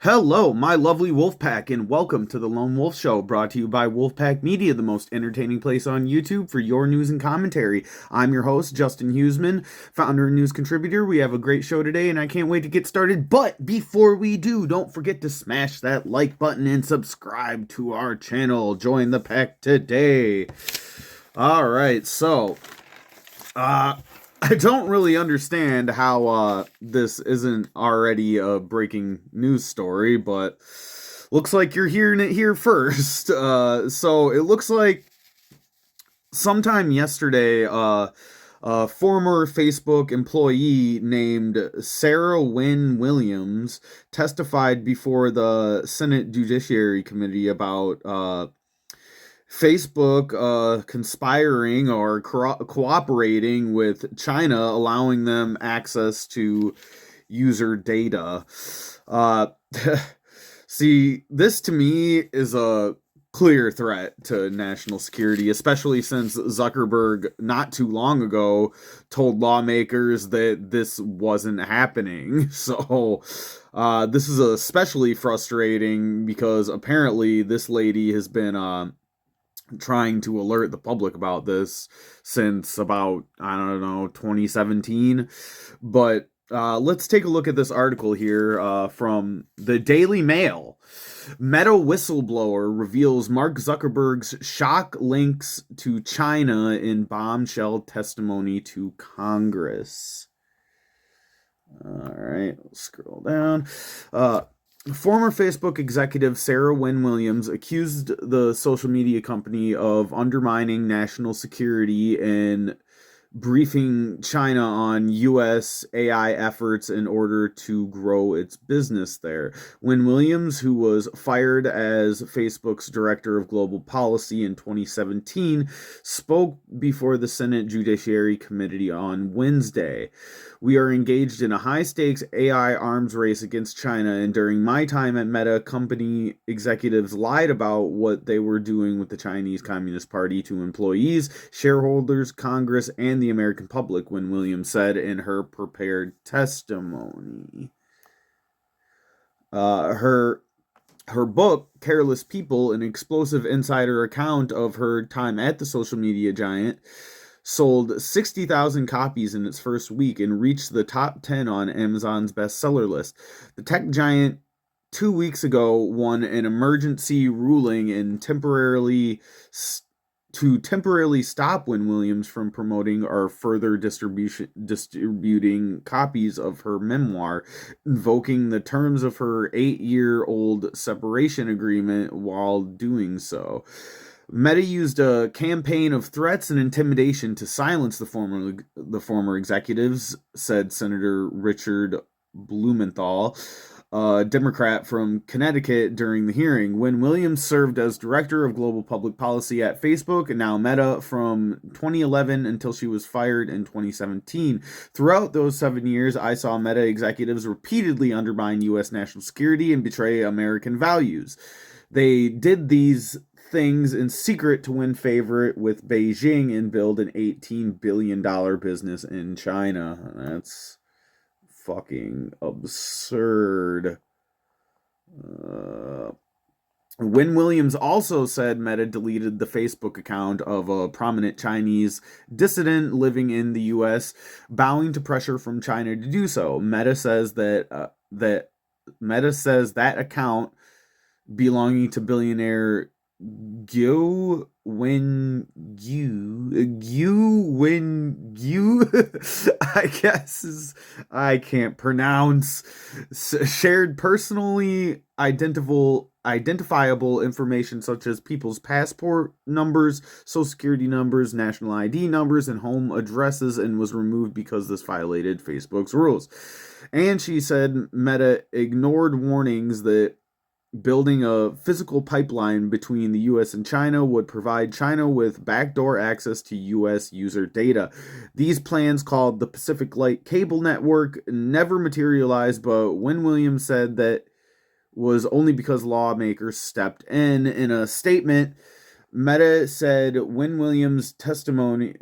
Hello, my lovely Wolfpack, and welcome to the Lone Wolf Show, brought to you by Wolfpack Media, the most entertaining place on YouTube for your news and commentary. I'm your host, Justin Huseman, founder and news contributor. We have a great show today, and I can't wait to get started. But before we do, don't forget to smash that like button and subscribe to our channel. Join the pack today. All right, uh, I don't really understand how this isn't already a breaking news story, but looks like you're hearing it here first. So it looks like sometime yesterday, a former Facebook employee named Sarah Wynne Williams testified before the Senate Judiciary Committee about Facebook conspiring or cooperating with China, allowing them access to user data. Uh, See, this to me is a clear threat to national security, especially since Zuckerberg not too long ago told lawmakers that this wasn't happening. So, this is especially frustrating because apparently this lady has been trying to alert the public about this since about, I don't know, 2017. But let's take a look at this article here from the Daily Mail. Meta whistleblower reveals Mark Zuckerberg's shock links to China in bombshell testimony to Congress. All right, let's scroll down. Former Facebook executive Sarah Wynne Williams accused the social media company of undermining national security and briefing China on U.S. AI efforts in order to grow its business there. When Williams, who was fired as Facebook's director of global policy in 2017, spoke before the Senate Judiciary Committee on Wednesday. We are engaged in a high-stakes AI arms race against China, and during my time at Meta, company executives lied about what they were doing with the Chinese Communist Party to employees, shareholders, Congress, and the American public, Wynne Williams said in her prepared testimony. Her book, Careless People, an explosive insider account of her time at the social media giant, sold 60,000 copies in its first week and reached the top 10 on Amazon's bestseller list. The tech giant 2 weeks ago won an emergency ruling and temporarily stop Wynne Williams from promoting or further distributing copies of her memoir, invoking the terms of her 8-year-old separation agreement while doing so. Meta used a campaign of threats and intimidation to silence the former executives, said Senator Richard Blumenthal, a Democrat from Connecticut, during the hearing. When Williams served as director of global public policy at Facebook and now Meta from 2011 until she was fired in 2017. Throughout those 7 years, I saw Meta executives repeatedly undermine U.S. national security and betray American values. They did these things in secret to win favor with Beijing and build an $18 billion business in China. That's fucking absurd. Wynne Williams also said Meta deleted the Facebook account of a prominent Chinese dissident living in the U.S., bowing to pressure from China to do so. Meta says that account belonging to billionaire Gu Wen I guess I can't pronounce, shared personally identifiable information such as people's passport numbers, social security numbers, national ID numbers, and home addresses, and was removed because this violated Facebook's rules. And she said Meta ignored warnings that building a physical pipeline between the U.S. and China would provide China with backdoor access to U.S. user data. These plans, called the Pacific Light Cable Network, never materialized, but Wynne Williams said that was only because lawmakers stepped in. In a statement, Meta said Win Williams' testimony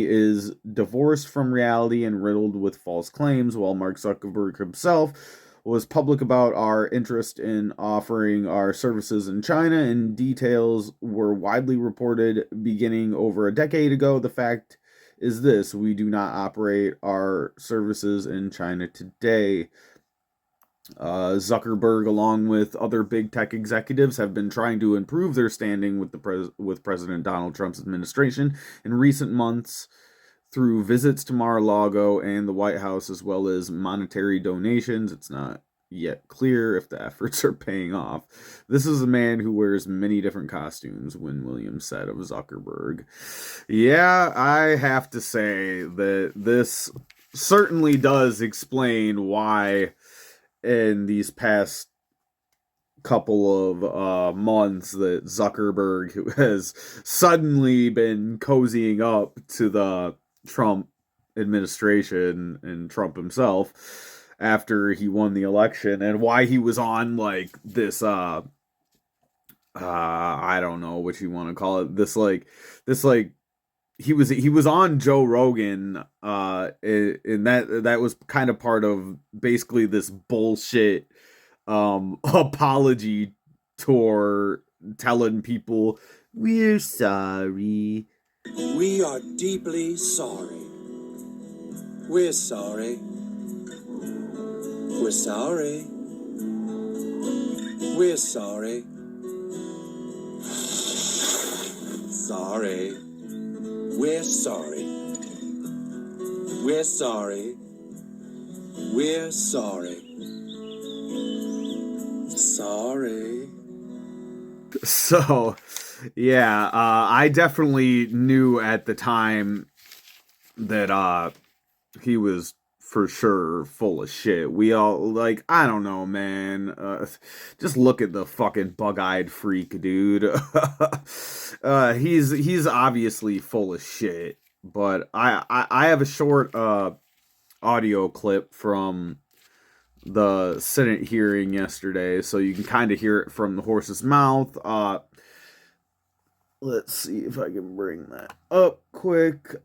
is divorced from reality and riddled with false claims, while Mark Zuckerberg himself was public about our interest in offering our services in China, and details were widely reported beginning over a decade ago. The fact is this: we do not operate our services in China today. Zuckerberg, along with other big tech executives, have been trying to improve their standing with President Donald Trump's administration in recent months through visits to Mar-a-Lago and the White House, as well as monetary donations. It's not yet clear if the efforts are paying off. This is a man who wears many different costumes, Win Williams said of Zuckerberg. Yeah, I have to say that this certainly does explain why in these past couple of months that Zuckerberg, who has suddenly been cozying up to the Trump administration and Trump himself after he won the election, and why he was on like this I don't know what you want to call it, this he was on Joe Rogan, and that was kind of part of basically this bullshit apology tour, telling people we're sorry. We are deeply sorry. We're sorry. We're sorry. We're sorry. Sorry. We're sorry. We're sorry. We're sorry. Sorry. So, yeah, I definitely knew at the time that he was for sure full of shit. We all, like, I don't know, man. Just look at the fucking bug-eyed freak, dude. He's obviously full of shit. But I have a short audio clip from the Senate hearing yesterday, so you can kind of hear it from the horse's mouth. Let's see if I can bring that up quick.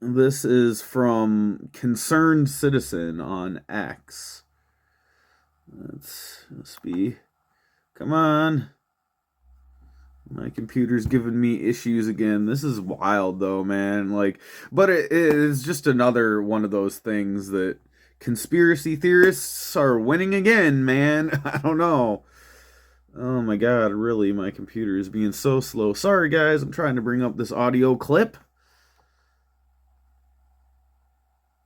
This is from Concerned Citizen on X. Let's be. Come on. My computer's giving me issues again. This is wild, though, man. Like, but it is just another one of those things that conspiracy theorists are winning again, man. I don't know. Oh my god, really, my computer is being so slow. Sorry, guys, I'm trying to bring up this audio clip.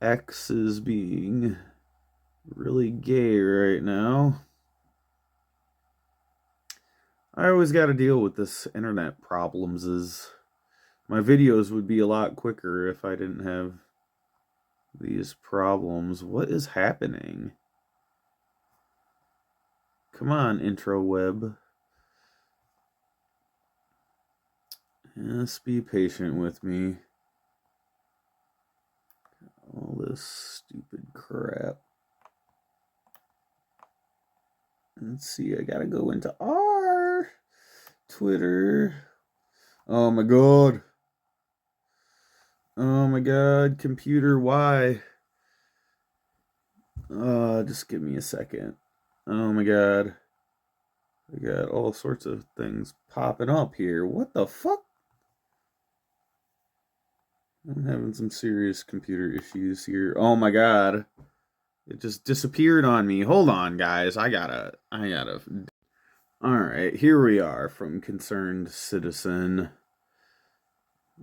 X is being really gay right now. I always got to deal with this internet problems. My videos would be a lot quicker if I didn't have these problems. What is happening? Come on, intro web. Just be patient with me. All this stupid crap. Let's see, I gotta go into R. Twitter. Oh my god. Oh my god, computer, why? Just give me a second. Oh my god. I got all sorts of things popping up here. What the fuck? I'm having some serious computer issues here. Oh my god. It just disappeared on me. Hold on, guys. I gotta. Alright, here we are from Concerned Citizen.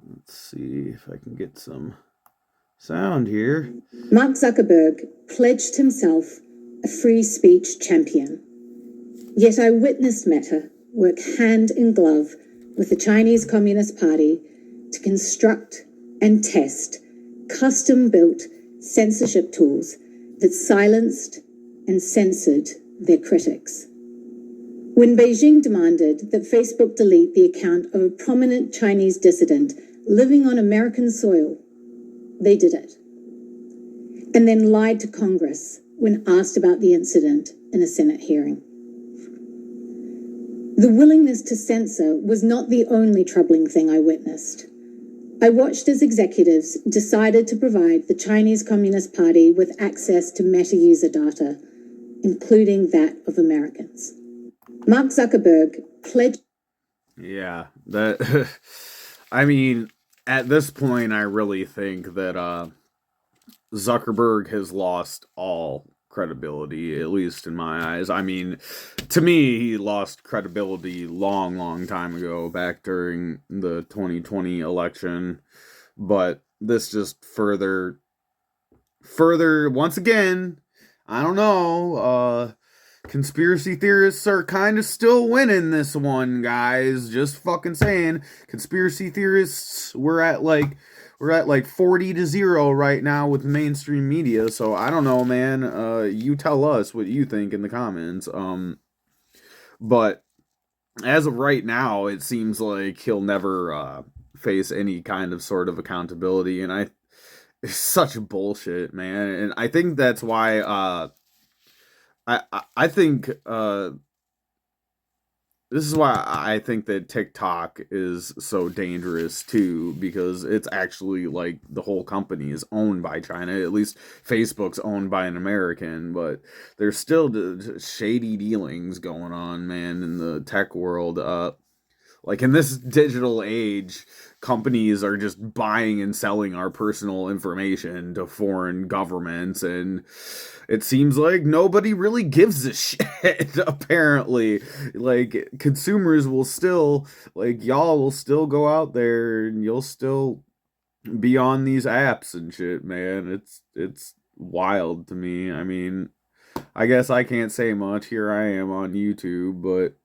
Let's see if I can get some sound here. Mark Zuckerberg pledged himself a free speech champion. Yet I witnessed Meta work hand in glove with the Chinese Communist Party to construct and test custom-built censorship tools that silenced and censored their critics. When Beijing demanded that Facebook delete the account of a prominent Chinese dissident living on American soil, they did it. And then lied to Congress when asked about the incident in a Senate hearing. The willingness to censor was not the only troubling thing I witnessed. I watched as executives decided to provide the Chinese Communist Party with access to meta user data, including that of Americans. Mark Zuckerberg pledged... Yeah, that... I mean, at this point, I really think that Zuckerberg has lost all credibility, at least in my eyes. I mean, to me, he lost credibility long time ago, back during the 2020 election. But this just further, once again, I don't know, conspiracy theorists are kind of still winning this one, guys. Just fucking saying. Conspiracy theorists, we're at like 40-0 right now with mainstream media. So I don't know, man. You tell us what you think in the comments. But as of right now, it seems like he'll never face any kind of sort of accountability, and it's such bullshit, man. And I think that's why I think this is why I think that TikTok is so dangerous too, because it's actually like the whole company is owned by China. At least Facebook's owned by an American, but there's still shady dealings going on, man, in the tech world. Like in this digital age, companies are just buying and selling our personal information to foreign governments, and it seems like nobody really gives a shit, apparently. Like, consumers will still, like, y'all will still go out there and you'll still be on these apps and shit, man. It's wild to me. I mean, I guess I can't say much. Here I am on YouTube, but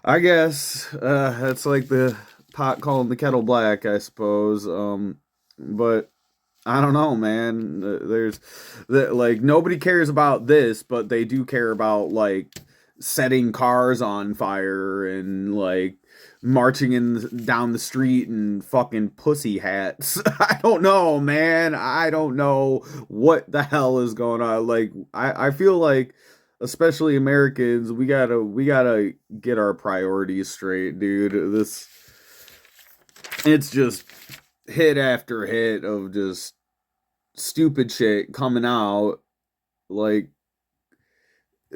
I guess that's like the pot calling the kettle black, I suppose. But I don't know, man. There's like nobody cares about this, but they do care about like setting cars on fire and like marching down the street in fucking pussy hats. I don't know, man. I don't know what the hell is going on. Like I feel like, especially Americans, we gotta get our priorities straight, dude. It's just hit after hit of just stupid shit coming out, like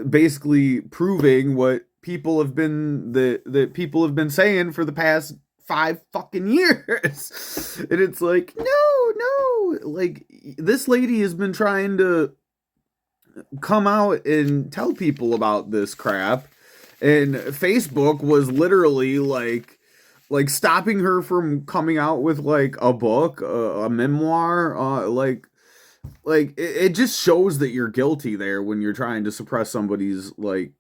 basically proving what people have been that people have been saying for the past 5 fucking years. And it's like, no, like this lady has been trying to come out and tell people about this crap, and Facebook was literally like stopping her from coming out with like a book, a memoir, like it just shows that you're guilty there when you're trying to suppress somebody's like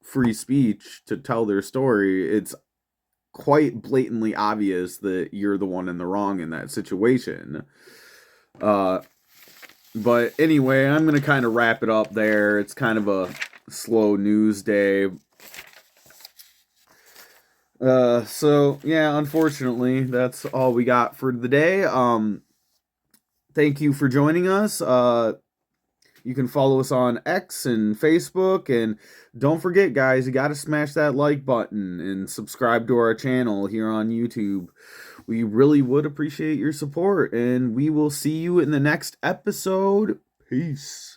free speech to tell their story. It's quite blatantly obvious that you're the one in the wrong in that situation. But anyway, I'm going to kind of wrap it up there. It's kind of a slow news day. So yeah, unfortunately, that's all we got for the day. Thank you for joining us. You can follow us on X and Facebook, and don't forget, guys, you got to smash that like button and subscribe to our channel here on YouTube. We really would appreciate your support, and we will see you in the next episode. Peace.